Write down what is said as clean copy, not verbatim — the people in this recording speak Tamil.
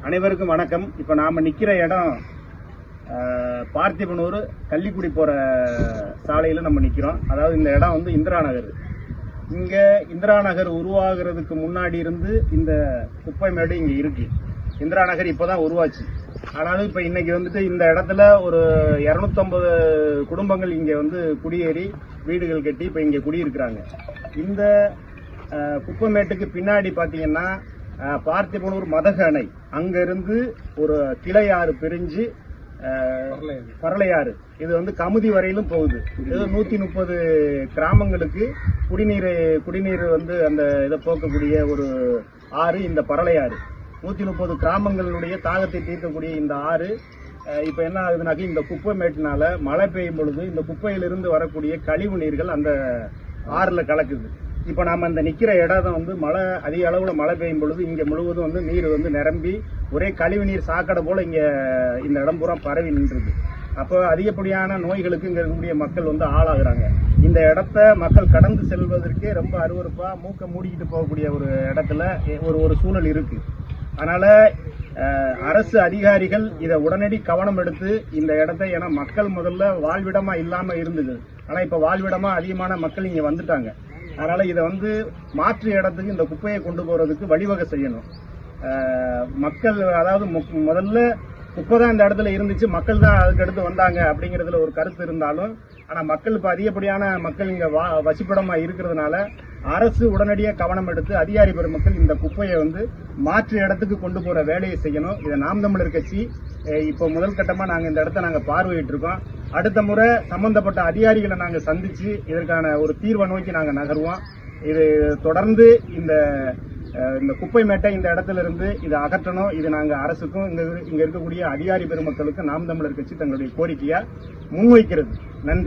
அனைவருக்கும் வணக்கம். இப்ப நாம நிக்கிற இடம் பார்த்திபனூர் கள்ளிக்குடி போற சாலையில நம்ம நிக்கிறோம். அதாவது இந்த இடம் வந்து இந்திரா நகர். இங்க இந்திரா நகர் உருவாகிறதுக்கு முன்னாடி இருந்து இந்த குப்பை மேடு இங்க இருக்கு. இந்திரா நகர் இப்பதான் உருவாச்சு. ஆனாலும் இப்ப இன்னைக்கு வந்துட்டு இந்த இடத்துல ஒரு 250 குடும்பங்கள் இங்க வந்து குடியேறி வீடுகள் கட்டி இப்ப இங்க குடியிருக்கிறாங்க. இந்த குப்பை மேட்டுக்கு பின்னாடி பாத்தீங்கன்னா பார்த்திபனூர் மதக அணை, அங்க இருந்து ஒரு கிளையாறு பிரிஞ்சு பரளையாறு, இது வந்து கமுதி வரையிலும் போகுது. இது 130 கிராமங்களுக்கு குடிநீர் வந்து அந்த இதை போக்கக்கூடிய ஒரு ஆறு இந்த பரளையாறு. 130 கிராமங்களுடைய தாகத்தை தீர்க்கக்கூடிய இந்த ஆறு இப்ப என்ன ஆகுதுனாக்கி, இந்த குப்பை மேட்டினால மழை பெய்யும் பொழுது இந்த குப்பையிலிருந்து வரக்கூடிய கழிவு நீர்கள் அந்த ஆறுல கலக்குது. இப்ப நாம இந்த நிக்கிற இடம் வந்து அதிக அளவுல மழை பெய்யும் பொழுது இங்க முழுவதும் வந்து நீர் வந்து நிரம்பி ஒரே கழிவு நீர் சாக்கடை போல இங்க இந்த இடம் பூரா பரவி நின்றுது. அப்போ அதிகப்படியான நோய்களுக்கு இங்க இருக்கக்கூடிய மக்கள் வந்து ஆளாகிறாங்க. இந்த இடத்த மக்கள் கடந்து செல்வதற்கே ரொம்ப அருவருப்பா மூக்க மூடிக்கிட்டு போகக்கூடிய ஒரு இடத்துல ஒரு சூழல் இருக்கு. அதனால அரசு அதிகாரிகள் இதை உடனடி கவனம் எடுத்து இந்த இடத்தை, ஏன்னா மக்கள் முதல்ல வாழ்விடமா இல்லாம இருந்தது, ஆனா இப்ப வாழ்விடமா அதிகமான மக்கள் இங்க வந்துட்டாங்க. அதனால இதை வந்து மாற்று இடத்துக்கு இந்த குப்பையை கொண்டு போறதுக்கு வழிவகை செய்யணும். மக்கள், அதாவது முதல்ல குப்பை தான் இந்த இடத்துல இருந்துச்சு, மக்கள் தான் அதுக்கு அடுத்து வந்தாங்க அப்படிங்கறதுல ஒரு கருத்து இருந்தாலும், ஆனா மக்கள் இப்ப அதிகப்படியான மக்கள் இங்க வசிப்பிடமா இருக்கிறதுனால அரசு உடனடியாக கவனம் எடுத்து அதிகாரி பெருமக்கள் இந்த குப்பையை வந்து மாற்று இடத்துக்கு கொண்டு போற வேலையை செய்யணும். இதை நாம் தமிழர் கட்சி இப்போ முதல் கட்டமா நாங்க இந்த இடத்த நாங்க பார்வையிட்டு இருக்கோம். அடுத்த முறை சம்பந்தப்பட்ட அதிகாரிகளை நாங்க சந்திச்சு இதற்கான ஒரு தீர்வை நோக்கி நாங்க நகர்வோம். இது தொடர்ந்து இந்த குப்பை மேட்டை இந்த இடத்துல இருந்து இதை அகற்றணும். இது நாங்க அரசுக்கும் இங்க இருக்கக்கூடிய அதிகாரி பெருமக்களுக்கும் நாம் தமிழர் கட்சி தங்களுடைய கோரிக்கையா முன்வைக்கிறது. நன்றி.